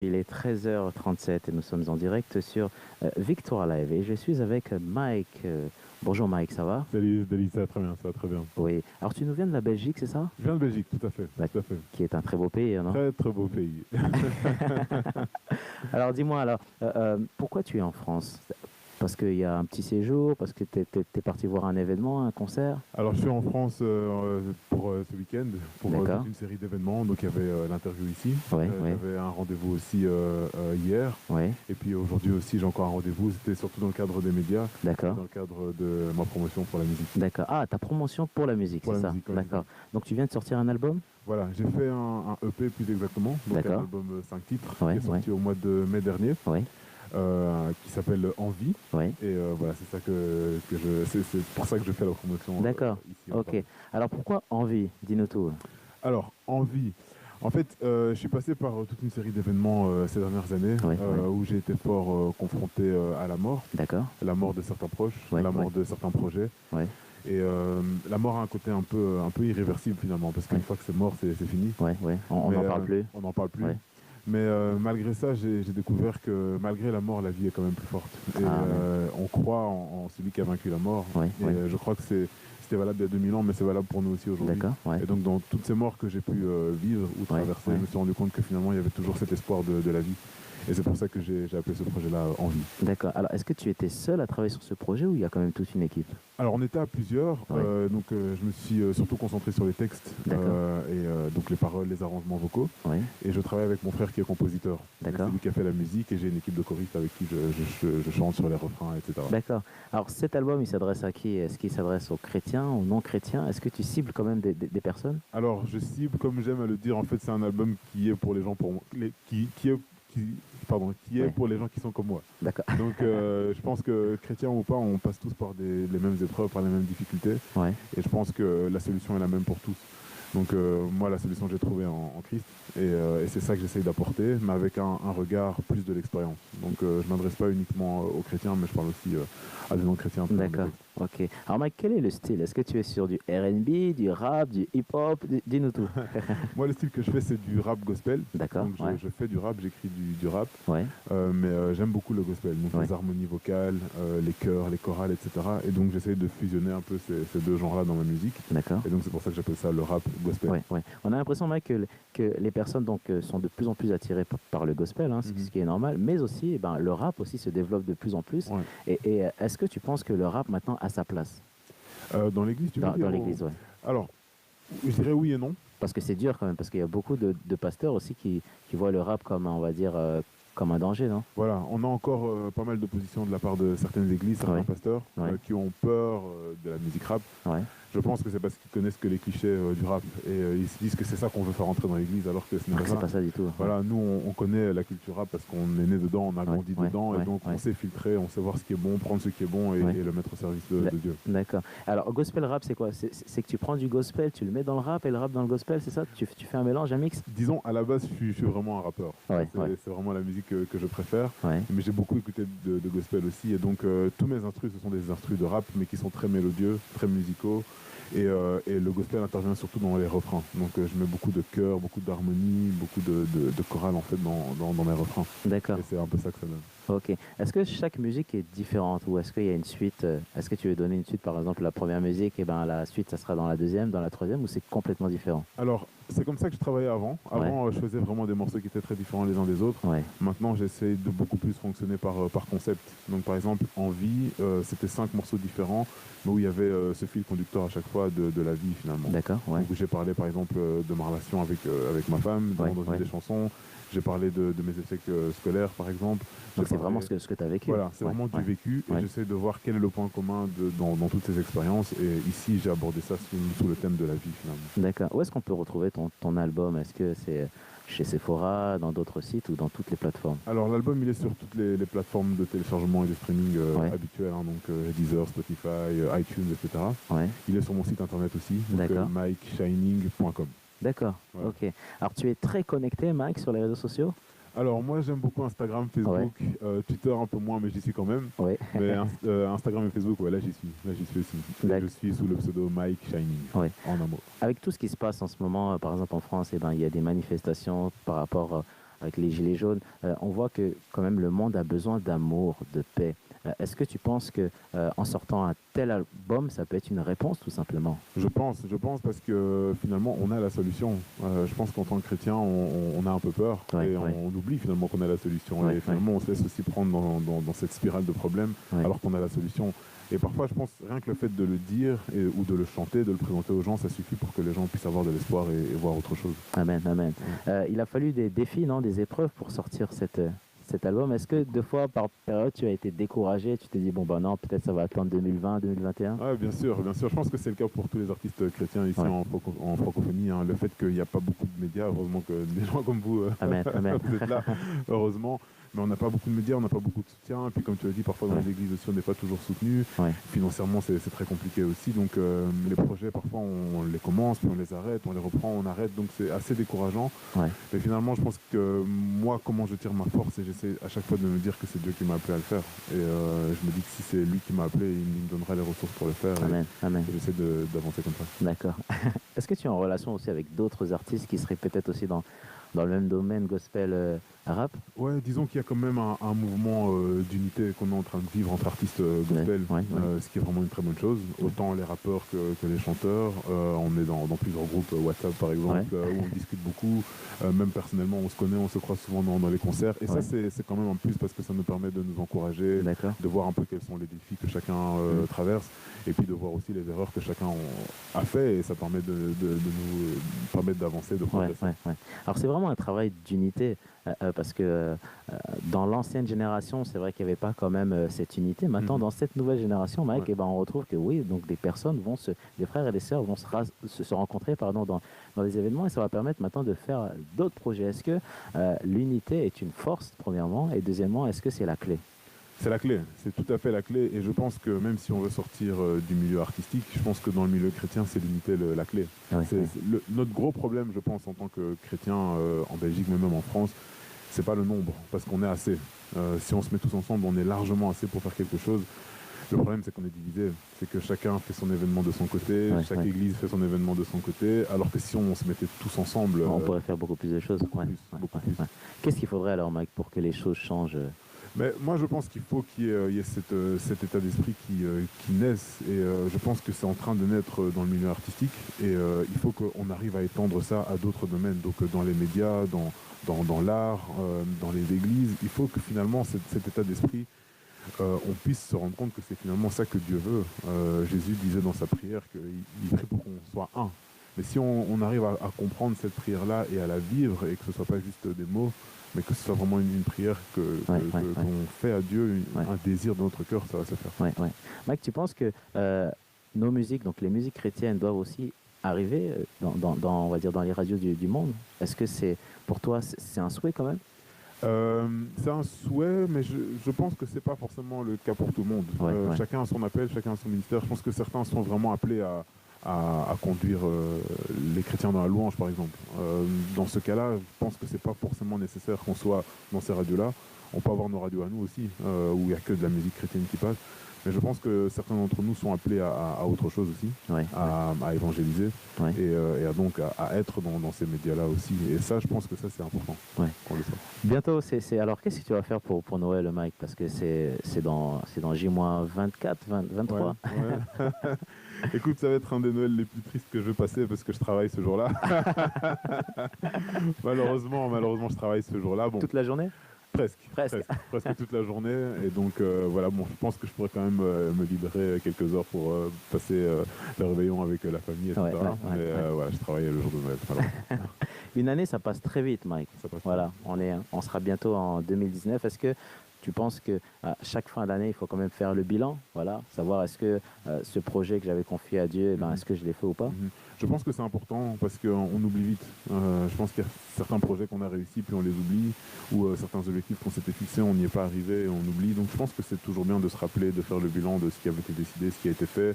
Il est 13h37 et nous sommes en direct sur Victoire Live et je suis avec Mike. Bonjour Mike, ça va? Salut, David, ça va très bien, ça va très bien. Oui. Alors tu nous viens de la Belgique, c'est ça? Je viens de Belgique, tout à fait, Bah, tout à fait. qui est un très beau pays, non? Très, très beau pays. Alors dis-moi alors, pourquoi tu es en France? Parce qu'il y a un petit séjour, parce que t'es parti voir un événement, un concert? Alors, je suis en France pour ce week-end, pour D'accord. toute une série d'événements. Donc, il y avait l'interview ici. Oui, oui, J'avais un rendez-vous aussi hier. oui. Et puis aujourd'hui aussi, j'ai encore un rendez-vous. C'était surtout dans le cadre des médias et D'accord. dans le cadre de ma promotion pour la musique. D'accord. Ah, ta promotion pour la musique, Pour c'est la ça? musique, oui. D'accord. Donc tu viens de sortir un album? Voilà, j'ai fait un EP plus exactement, donc un D'accord. album 5 titres Ouais, qui est sorti au mois de mai dernier. Oui, Qui s'appelle Envie. oui. Et voilà, c'est ça que je, c'est pour ça que je fais la promotion D'accord. ici en Ok. France. Alors pourquoi Envie? Dis-nous tout. Alors, Envie. En fait, je suis passé par toute une série d'événements ces dernières années Oui, oui. où j'ai été fort confronté D'accord. à la mort de certains proches, Ouais, la mort ouais. de certains projets. Oui, Et la mort a un côté un peu irréversible finalement, parce qu'une oui. fois que c'est mort, c'est fini. Ouais, ouais. On Mais n'en parle plus. on n'en parle plus. Ouais. Mais malgré ça, j'ai découvert que malgré la mort, la vie est quand même plus forte. Et Ah, ouais. on croit en celui qui a vaincu la mort. Ouais, Et ouais. je crois que c'était valable il y a 2000 ans, mais c'est valable pour nous aussi aujourd'hui. D'accord. Ouais. Et donc dans toutes ces morts que j'ai pu vivre ou Ouais, traverser, ouais. je me suis rendu compte que finalement, il y avait toujours cet espoir de la vie. Et c'est pour ça que j'ai appelé ce projet-là Envie. D'accord. Alors, est-ce que tu étais seul à travailler sur ce projet ou il y a quand même toute une équipe? Alors on était à plusieurs, Ouais. donc je me suis surtout concentré sur les textes D'accord. et donc les paroles, les arrangements vocaux. Ouais. Et je travaille avec mon frère qui est compositeur. D'accord. C'est lui qui a fait la musique et j'ai une équipe de choristes avec qui je chante sur les refrains, etc. D'accord. Alors, cet album, il s'adresse à qui? Est-ce qu'il s'adresse aux chrétiens, aux non-chrétiens? Est-ce que tu cibles quand même des personnes? Alors je cible, comme j'aime à le dire, en fait c'est un album qui est pour les gens qui, pardon, qui est Ouais. pour les gens qui sont comme moi. D'accord. Donc je pense que chrétiens ou pas, on passe tous par les mêmes épreuves, par les mêmes difficultés. Ouais. Et je pense que la solution est la même pour tous. Donc moi, la solution que j'ai trouvée en Christ, et c'est ça que j'essaye d'apporter, mais avec un regard plus de l'expérience. Donc je ne m'adresse pas uniquement aux chrétiens, mais je parle aussi à des non-chrétiens. D'accord. Ok. Alors, Mike, quel est le style? Est-ce que tu es sur du R&B, du rap, du hip-hop? Dis-nous tout. Moi, le style que je fais, c'est du rap gospel. D'accord. Donc Ouais. je fais du rap, j'écris du rap, Ouais. mais j'aime beaucoup le gospel. Donc Ouais. les harmonies vocales, les chœurs, les chorales, etc. Et donc j'essaye de fusionner un peu ces deux genres-là dans ma musique. D'accord. Et donc c'est pour ça que j'appelle ça le rap gospel. Ouais, ouais. On a l'impression, Mike, que les personnes donc, sont de plus en plus attirées par le gospel, hein, Mhm. ce qui est normal, mais aussi, eh ben, le rap aussi se développe de plus en plus. Ouais. Et est-ce que tu penses que le rap maintenant a sa place Dans l'église, tu veux dans, dire dans l'église, ouais. Alors, je dirais oui et non. Parce que c'est dur quand même, parce qu'il y a beaucoup de pasteurs aussi qui voient le rap comme, on va dire, comme un danger, non? Voilà, on a encore pas mal d'opposition de la part de certaines églises, certains Ouais. pasteurs Ouais. qui ont peur de la musique rap. Ouais. Je pense que c'est parce qu'ils connaissent que les clichés du rap et ils se disent que c'est ça qu'on veut faire entrer dans l'église alors que ce n'est Alors pas que c'est ça. pas ça du tout. Voilà, nous on connaît la culture rap parce qu'on est né dedans, on a grandi Ouais, dedans ouais, et donc ouais. on sait filtrer, on sait voir ce qui est bon, prendre ce qui est bon Ouais. et le mettre au service de Dieu. D'accord. Alors, gospel rap, c'est quoi? C'est que tu prends du gospel, tu le mets dans le rap et le rap dans le gospel, c'est ça? Tu fais un mélange, un mix? Disons, à la base, je suis vraiment un rappeur. Ouais, C'est ouais. c'est vraiment la musique que je préfère. Ouais. Mais j'ai beaucoup écouté de gospel aussi. Et donc, tous mes instrus, ce sont des instrus de rap, mais qui sont très mélodieux, très musicaux. Et le gospel intervient surtout dans les refrains. Donc, je mets beaucoup de chœurs, beaucoup d'harmonie, beaucoup de chorales, en fait, dans mes refrains. D'accord. Et c'est un peu ça que ça donne. Ok. Est-ce que chaque musique est différente ou est-ce qu'il y a une suite? Est-ce que tu veux donner une suite, par exemple, la première musique, et ben la suite, ça sera dans la deuxième, dans la troisième, ou c'est complètement différent? Alors, c'est comme ça que je travaillais avant. Avant, je faisais vraiment des morceaux qui étaient très différents les uns des autres. Ouais. Maintenant, j'essaie de beaucoup plus fonctionner par concept. Donc, par exemple, Envie, c'était 5 morceaux différents, mais où il y avait ce fil conducteur à chaque fois de la vie, finalement. D'accord. Ouais. Donc, où j'ai parlé, par exemple, de ma relation avec ma femme, Ouais, dans une ouais. des chansons. J'ai parlé de mes échecs scolaires, par exemple. Donc J'ai c'est parlé- vraiment ce que tu as vécu. Voilà, c'est Ouais, vraiment du ouais. vécu et Ouais. j'essaie de voir quel est le point commun dans toutes ces expériences. Et ici, j'ai abordé ça sous le thème de la vie, finalement. D'accord. Où est-ce qu'on peut retrouver ton album? Est-ce que c'est chez Sephora, dans d'autres sites ou dans toutes les plateformes? Alors l'album il est sur toutes les plateformes de téléchargement et de streaming Ouais. habituelles, hein, donc Deezer, Spotify, iTunes, etc. Ouais. Il est sur mon site internet aussi, donc D'accord. mikeshining.com. D'accord. Voilà. Ok. Alors tu es très connecté, Mike, sur les réseaux sociaux? Alors moi j'aime beaucoup Instagram, Facebook, Twitter un peu moins mais j'y suis quand même. Oui. Mais Instagram et Facebook, ouais là j'y suis aussi. Et D'accord. je suis sous le pseudo Mike Shining, Ouais. en un mot. Avec tout ce qui se passe en ce moment, par exemple en France, eh ben, il y a des manifestations par rapport avec les Gilets jaunes, on voit que quand même le monde a besoin d'amour, de paix. Est-ce que tu penses que en sortant un tel album, ça peut être une réponse tout simplement? Je pense parce que finalement on a la solution. Je pense qu'en tant que chrétien, on a un peu peur Ouais, et ouais, on oublie finalement qu'on a la solution. ouais, Et ouais, finalement on se laisse aussi prendre dans cette spirale de problèmes ouais. alors qu'on a la solution. Et parfois je pense rien que le fait de le dire ou de le chanter, de le présenter aux gens, ça suffit pour que les gens puissent avoir de l'espoir et voir autre chose. Amen, amen. Ouais. Il a fallu des défis, non, des épreuves pour sortir cet album. Est-ce que deux fois par période tu as été découragé, tu t'es dit bon ben non, peut-être ça va attendre 2020, 2021? Ouais, bien sûr, bien sûr. Je pense que c'est le cas pour tous les artistes chrétiens ici Ouais. en francophonie, hein. Le fait qu'il n'y a pas beaucoup de médias, heureusement que des gens comme vous, Amen, amen. vous êtes là, heureusement. Mais on n'a pas beaucoup de médias, on n'a pas beaucoup de soutien. Et puis comme tu l'as dit, parfois dans Ouais. les églises aussi, on n'est pas toujours soutenu. Ouais. Financièrement, c'est très compliqué aussi. Donc les projets, parfois, on les commence, puis on les arrête, on les reprend, on arrête. Donc c'est assez décourageant. Ouais. Mais finalement, je pense que moi, comment je tire ma force, et j'essaie à chaque fois de me dire que c'est Dieu qui m'a appelé à le faire. Et je me dis que si c'est lui qui m'a appelé, il me donnera les ressources pour le faire. Amen, amen. Et j'essaie d'avancer comme ça. D'accord. Est-ce que tu es en relation aussi avec d'autres artistes qui seraient peut-être aussi dans le même domaine gospel rap? Ouais, disons qu'il y a quand même un mouvement d'unité qu'on est en train de vivre entre artistes gospel, Ouais, ouais. ce qui est vraiment une très bonne chose. Autant les rappeurs que les chanteurs. On est dans plusieurs groupes WhatsApp par exemple, où on discute beaucoup. Même personnellement, on se connaît, on se croise souvent dans les concerts. Et Ouais. ça, c'est quand même un plus parce que ça nous permet de nous encourager, D'accord. de voir un peu quels sont les défis que chacun traverse, et puis de voir aussi les erreurs que chacun a fait. Et ça permet de nous permettre d'avancer, de Ouais, progresser. ouais, ouais. Alors c'est vraiment un travail d'unité parce que dans l'ancienne génération, c'est vrai qu'il n'y avait pas quand même cette unité. Maintenant, dans cette nouvelle génération, Mike, Ouais. eh ben, on retrouve que oui, donc des personnes des frères et des sœurs vont se rencontrer pardon, dans les événements et ça va permettre maintenant de faire d'autres projets. Est-ce que l'unité est une force, premièrement, et deuxièmement, est-ce que c'est la clé? C'est la clé, c'est tout à fait la clé. Et je pense que même si on veut sortir du milieu artistique, je pense que dans le milieu chrétien, c'est l'unité la clé. Ouais, ouais. Notre gros problème, je pense, en tant que chrétien en Belgique, mais même en France, c'est pas le nombre, parce qu'on est assez. Si on se met tous ensemble, on est largement assez pour faire quelque chose. Le problème, c'est qu'on est divisé. C'est que chacun fait son événement de son côté, Ouais, chaque ouais. église fait son événement de son côté, alors que si on se mettait tous ensemble, On pourrait faire beaucoup plus de choses. Ouais, beaucoup ouais, plus. ouais. Qu'est-ce qu'il faudrait alors, Mike, pour que les choses changent? Mais moi, je pense qu'il faut qu'il y ait cet état d'esprit qui naisse. Et je pense que c'est en train de naître dans le milieu artistique. Et il faut qu'on arrive à étendre ça à d'autres domaines. Donc dans les médias, dans l'art, dans les églises. Il faut que finalement, cet état d'esprit, on puisse se rendre compte que c'est finalement ça que Dieu veut. Jésus disait dans sa prière qu'il prie pour qu'on soit un. Mais si on arrive à comprendre cette prière-là et à la vivre, et que ce ne soit pas juste des mots, mais que ce soit vraiment une prière qu'on fait à Dieu, un désir de notre cœur, ça va se faire. Ouais, ouais. Mike, tu penses que nos musiques, donc les musiques chrétiennes, doivent aussi arriver on va dire, dans les radios du monde? Est-ce que pour toi, c'est un souhait quand même? C'est un souhait, mais je pense que c'est pas forcément le cas pour tout le monde. Chacun a son appel, chacun a son ministère. Je pense que certains sont vraiment appelés à conduire les chrétiens dans la louange, par exemple. Dans ce cas-là, je pense que c'est pas forcément nécessaire qu'on soit dans ces radios-là. On peut avoir nos radios à nous aussi, où il n'y a que de la musique chrétienne qui passe. Mais je pense que certains d'entre nous sont appelés à autre chose aussi, à évangéliser et donc à être dans ces médias-là aussi. Et ça, je pense que ça, c'est important qu'on le sache. Bientôt, alors qu'est-ce que tu vas faire pour Noël, Mike? Parce que c'est dans J-24, 23. Ouais. Écoute, ça va être un des Noëls les plus tristes que je vais passer parce que je travaille ce jour-là. malheureusement, je travaille ce jour-là. Bon. Toute la journée? Presque toute la journée. Et donc, voilà, bon, je pense que je pourrais quand même me libérer quelques heures pour passer le réveillon avec la famille, etc. Voilà, je travaille le jour de Noël. Une année, ça passe très vite, Mike. Voilà, on sera bientôt en 2019. Est-ce que tu penses que à chaque fin d'année, il faut quand même faire le bilan, voilà, savoir est-ce que ce projet que j'avais confié à Dieu, est-ce que je l'ai fait ou pas? Je pense que c'est important parce qu'on oublie vite. Je pense qu'il y a certains projets qu'on a réussi puis on les oublie, ou certains objectifs qu'on s'était fixés, on n'y est pas arrivé et on oublie. Donc je pense que c'est toujours bien de se rappeler, de faire le bilan de ce qui avait été décidé, ce qui a été fait,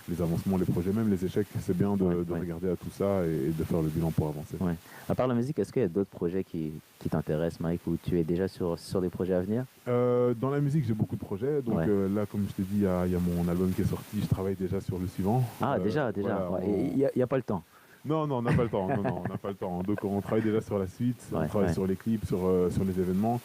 les avancements, les projets, même les échecs. C'est bien de regarder à tout ça et de faire le bilan pour avancer. Ouais. À part la musique, est-ce qu'il y a d'autres projets qui t'intéressent, Mike, ou tu es déjà sur des projets à venir? Dans la musique, j'ai beaucoup de projets. Donc là, comme je t'ai dit, il y a mon album qui est sorti. Je travaille déjà sur le suivant. Ah, déjà. Voilà, Il n'y a pas le temps. Non, non, on n'a pas le temps. Non, non, on n'a pas le temps. Donc on travaille déjà sur la suite, on Ouais, travaille ouais. sur les clips, sur les événements.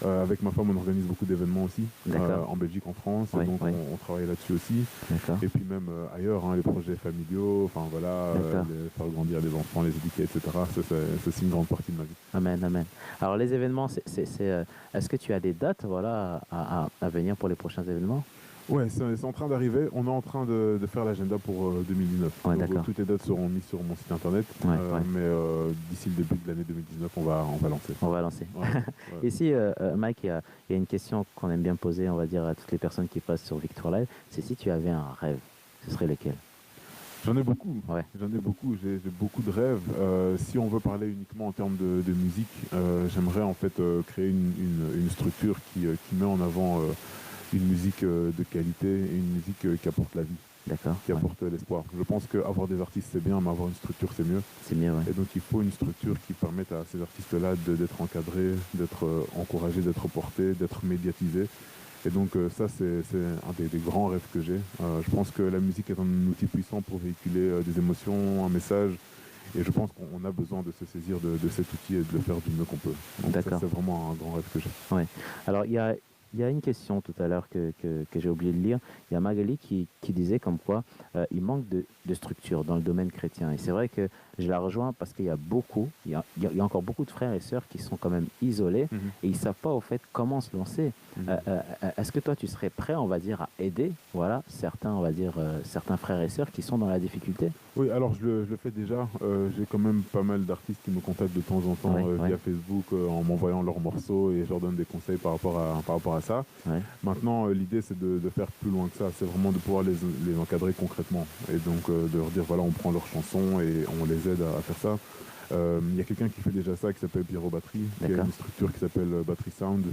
Avec ma femme, on organise beaucoup d'événements aussi, D'accord. en Belgique, en France, et Oui, donc oui. on travaille là-dessus aussi. D'accord. Et puis même ailleurs, hein, les projets familiaux, enfin voilà, D'accord. faire grandir les enfants, les éduquer, etc. C'est aussi une grande partie de ma vie. Amen, amen. Alors les événements, est-ce que tu as des dates, voilà, à venir pour les prochains événements? Ouais, c'est en train d'arriver. On est en train de faire l'agenda pour 2019. Ouais, Donc d'accord. toutes les dates seront mises sur mon site internet. Ouais, ouais. Mais d'ici le début de l'année 2019, on va lancer. On va lancer. Ouais, ouais. Ici, Mike, il y a une question qu'on aime bien poser, on va dire, à toutes les personnes qui passent sur Victor Live. C'est si tu avais un rêve, ce serait lequel? J'en ai beaucoup. Ouais, J'en ai beaucoup. J'ai beaucoup de rêves. Si on veut parler uniquement en termes de musique, j'aimerais en fait créer une structure qui met en avant une musique de qualité et une musique qui apporte la vie, d'accord. qui Ouais. apporte l'espoir. Je pense qu'avoir des artistes c'est bien, mais avoir une structure c'est mieux. C'est mieux, ouais. Et donc il faut une structure qui permette à ces artistes-là d'être encadrés, d'être encouragés, d'être portés, d'être médiatisés. Et donc ça c'est un des grands rêves que j'ai. Je pense que la musique est un outil puissant pour véhiculer des émotions, un message. Et je pense qu'on a besoin de se saisir de cet outil et de le faire du mieux qu'on peut. Donc ça D'accord. c'est vraiment un grand rêve que j'ai. Ouais. Alors, il y a une question tout à l'heure que j'ai oublié de lire. Il y a Magali qui disait comme quoi il manque de structure dans le domaine chrétien. Et c'est vrai que je la rejoins parce qu'il y a il y a encore beaucoup de frères et sœurs qui sont quand même isolés Mhm. et ils ne savent pas au fait comment se lancer. Mhm. Est-ce que toi, tu serais prêt, on va dire, à aider, voilà, certains, on va dire, certains frères et sœurs qui sont dans la difficulté? Oui, alors je le fais déjà. J'ai quand même pas mal d'artistes qui me contactent de temps en temps Oui, oui, via Facebook en m'envoyant leurs morceaux et je leur donne des conseils par rapport à ça. oui. Maintenant, l'idée c'est de faire plus loin que ça. C'est vraiment de pouvoir les encadrer concrètement et donc de leur dire voilà, on prend leurs chansons et on les aide à faire ça. Il y a quelqu'un qui fait déjà ça qui s'appelle Pierrot Battery, qui a D'accord. une structure qui s'appelle Battery Sound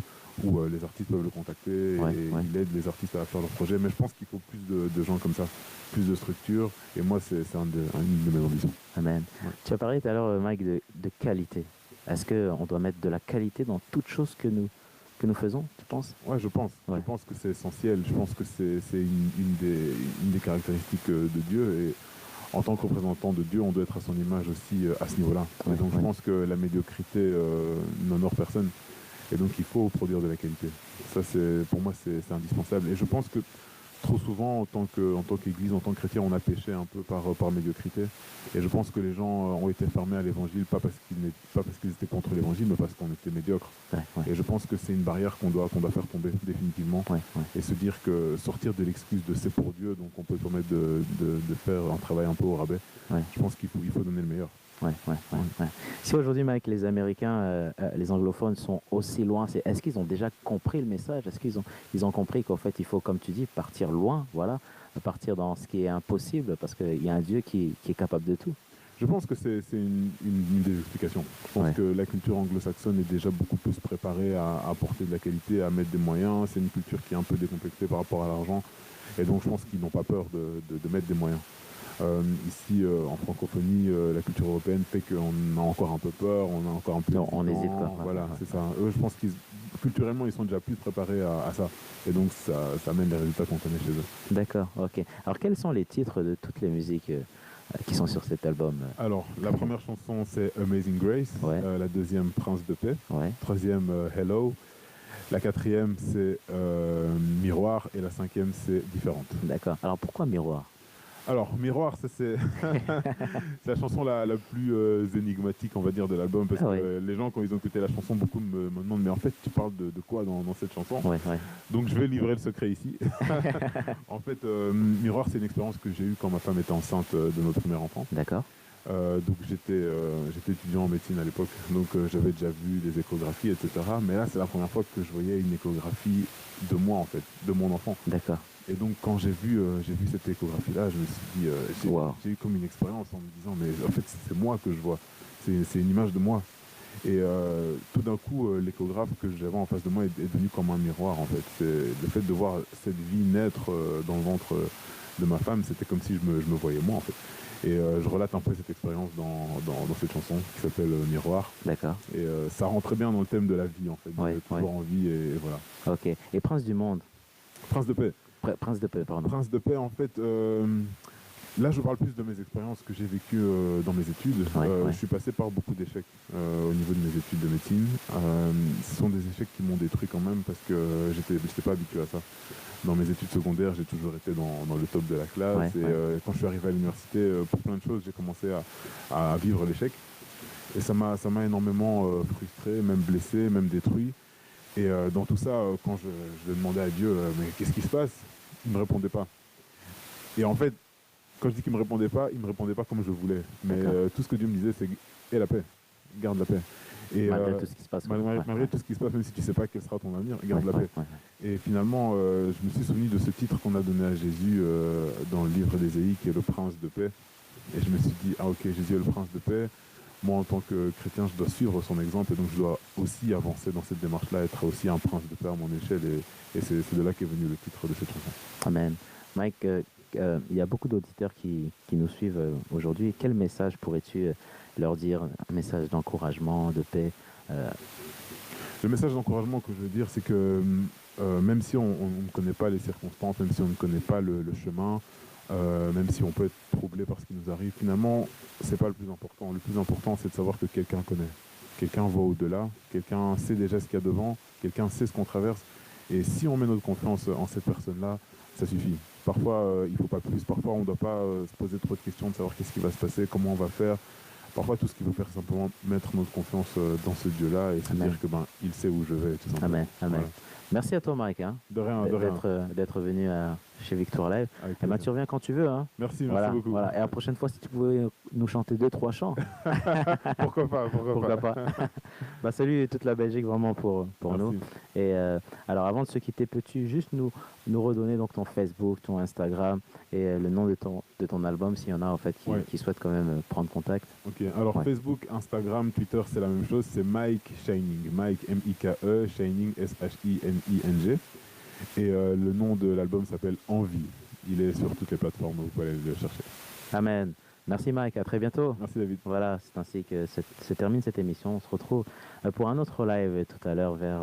où les artistes peuvent le contacter Ouais, et ouais. il aide les artistes à faire leur projet. Mais je pense qu'il faut plus de gens comme ça, plus de structures. Et moi, c'est une de mes ambitions. Amen. Ouais. Tu as parlé tout à l'heure, Mike, de qualité. Est-ce qu'on doit mettre de la qualité dans toute chose que nous faisons, tu penses? Ouais, je pense. Ouais, Je pense que c'est essentiel. Je pense que c'est une des caractéristiques de Dieu. Et en tant que représentant de Dieu, on doit être à son image aussi à ce niveau-là. Et ouais, donc, je ouais. pense que la médiocrité n'honore personne. Et donc, il faut produire de la qualité. Ça, pour moi, c'est indispensable. Et je pense que trop souvent, en tant qu'Église, en tant que chrétien, on a péché un peu par médiocrité. Et je pense que les gens ont été fermés à l'Évangile, pas parce qu'ils étaient contre l'Évangile, mais parce qu'on était médiocres. Ouais, ouais, Et je pense que c'est une barrière qu'on doit faire tomber définitivement. ouais, ouais. Et se dire que sortir de l'excuse de c'est pour Dieu, donc on peut permettre de faire un travail un peu au rabais. Ouais. Je pense il faut donner le meilleur. Ouais, ouais, ouais, ouais. Si aujourd'hui, Mike, les Américains, les anglophones sont aussi loin, est-ce qu'ils ont déjà compris le message? Est-ce qu'ils ont compris qu'en fait, il faut, comme tu dis, partir loin, voilà, partir dans ce qui est impossible, parce qu'il y a un Dieu qui est capable de tout. Je pense que c'est une des explications. Je pense Ouais. que la culture anglo-saxonne est déjà beaucoup plus préparée à apporter de la qualité, à mettre des moyens. C'est une culture qui est un peu décomplexée par rapport à l'argent. Et donc je pense qu'ils n'ont pas peur de mettre des moyens. Ici, en francophonie, la culture européenne fait qu'on a encore un peu peur, on a encore un peu Non, on hésitant. hésite, quoi. Ouais, Voilà, ouais, c'est ça. Eux, je pense qu'ils culturellement, ils sont déjà plus préparés à ça. Et donc ça amène les résultats qu'on connaît chez eux. ouais. D'accord, ok. Alors, quels sont les titres de toutes les musiques qui sont sur cet album? Alors, la première chanson, c'est Amazing Grace. Ouais. La deuxième, Prince de paix. Ouais, Troisième, Hello. La quatrième, c'est Miroir. Et la cinquième, c'est Différente. d'accord. Alors, pourquoi Miroir? Alors, Miroir, ça, c'est c'est la chanson la plus énigmatique, on va dire, de l'album. Parce Ah que ouais, les gens, quand ils ont écouté la chanson, beaucoup me demandent, mais en fait, tu parles de quoi dans cette chanson? ouais, ouais. Donc, je vais livrer le secret ici. En fait, Miroir, c'est une expérience que j'ai eue quand ma femme était enceinte de notre premier enfant. D'accord. Donc j'étais étudiant en médecine à l'époque, donc j'avais déjà vu des échographies, etc. Mais là, c'est la première fois que je voyais une échographie de moi, en fait, de mon enfant. D'accord. Et donc quand j'ai vu cette échographie-là, je me suis dit, Wow. j'ai eu comme une expérience en me disant, mais en fait, c'est moi que je vois, c'est une image de moi. Et tout d'un coup, l'échographe que j'avais en face de moi est devenu comme un miroir, en fait. C'est le fait de voir cette vie naître dans le ventre de ma femme, c'était comme si je me voyais moi, en fait. Et je relate un peu cette expérience dans cette chanson qui s'appelle Miroir. D'accord. Et ça rentre très bien dans le thème de la vie, en fait. Ouais, De toujours en vie, et voilà. ok. Et Prince du Monde? Prince de paix. Prince de paix, pardon. Prince de paix, en fait, Là, je parle plus de mes expériences que j'ai vécues dans mes études. Je suis passé par beaucoup d'échecs au niveau de mes études de médecine. Ce sont des échecs qui m'ont détruit quand même parce que j'étais pas habitué à ça. Dans mes études secondaires, j'ai toujours été dans le top de la classe. Quand je suis arrivé à l'université, pour plein de choses, j'ai commencé à vivre l'échec. Et ça m'a énormément frustré, même blessé, même détruit. Et dans tout ça, quand je demandais à Dieu, mais qu'est-ce qui se passe? Il ne me répondait pas. Et en fait, quand je dis qu'il ne me répondait pas, il ne me répondait pas comme je voulais. Mais tout ce que Dieu me disait, c'est aie la paix, garde la paix. Et, malgré tout ce qui se passe. Malgré tout ce qui se passe, même si tu ne sais pas quel sera ton avenir, garde la paix. Et finalement, je me suis souvenu de ce titre qu'on a donné à Jésus dans le livre d'Ésaïe, qui est le prince de paix. Et je me suis dit, ah ok, Jésus est le prince de paix. Moi, en tant que chrétien, je dois suivre son exemple et donc je dois aussi avancer dans cette démarche-là, être aussi un prince de paix à mon échelle. Et c'est de là qu'est venu le titre de cette chanson. Amen. Mike, il y a beaucoup d'auditeurs qui nous suivent aujourd'hui. Quel message pourrais-tu leur dire? Un message d'encouragement, de paix? Le message d'encouragement que je veux dire, c'est que même si on ne connaît pas les circonstances, même si on ne connaît pas le chemin, même si on peut être troublé par ce qui nous arrive, finalement, c'est pas le plus important. Le plus important, c'est de savoir que quelqu'un connaît. Quelqu'un voit au-delà, quelqu'un sait déjà ce qu'il y a devant, quelqu'un sait ce qu'on traverse. Et si on met notre confiance en cette personne-là, ça suffit. Parfois, il ne faut pas plus. Parfois, on ne doit pas se poser trop de questions de savoir qu'est-ce qui va se passer, comment on va faire. Parfois, tout ce qu'il faut faire, c'est simplement mettre notre confiance dans ce Dieu-là et se dire que il sait où je vais. Tout simplement. Amen. Amen. Voilà. Merci à toi, Mike. De rien, d'être venu chez Victoire Live. Et tu reviens quand tu veux. Hein. Merci beaucoup. Voilà. Et la prochaine fois, si tu pouvais nous chanter 2-3 chants. Pourquoi pas. Salut toute la Belgique vraiment pour nous. Et alors avant de se quitter, peux-tu juste nous redonner donc ton Facebook, ton Instagram et le nom de ton album s'il y en a en fait qui souhaitent quand même prendre contact. Ok, alors Facebook, Instagram, Twitter, c'est la même chose, c'est Mike Shining, Mike M-I-K-E, Shining S-H-I-N-I-N-G. Et le nom de l'album s'appelle Envie. Il est sur toutes les plateformes, vous pouvez aller le chercher. Amen. Merci Mike, à très bientôt. Merci David. Voilà, c'est ainsi que se termine cette émission. On se retrouve pour un autre live tout à l'heure vers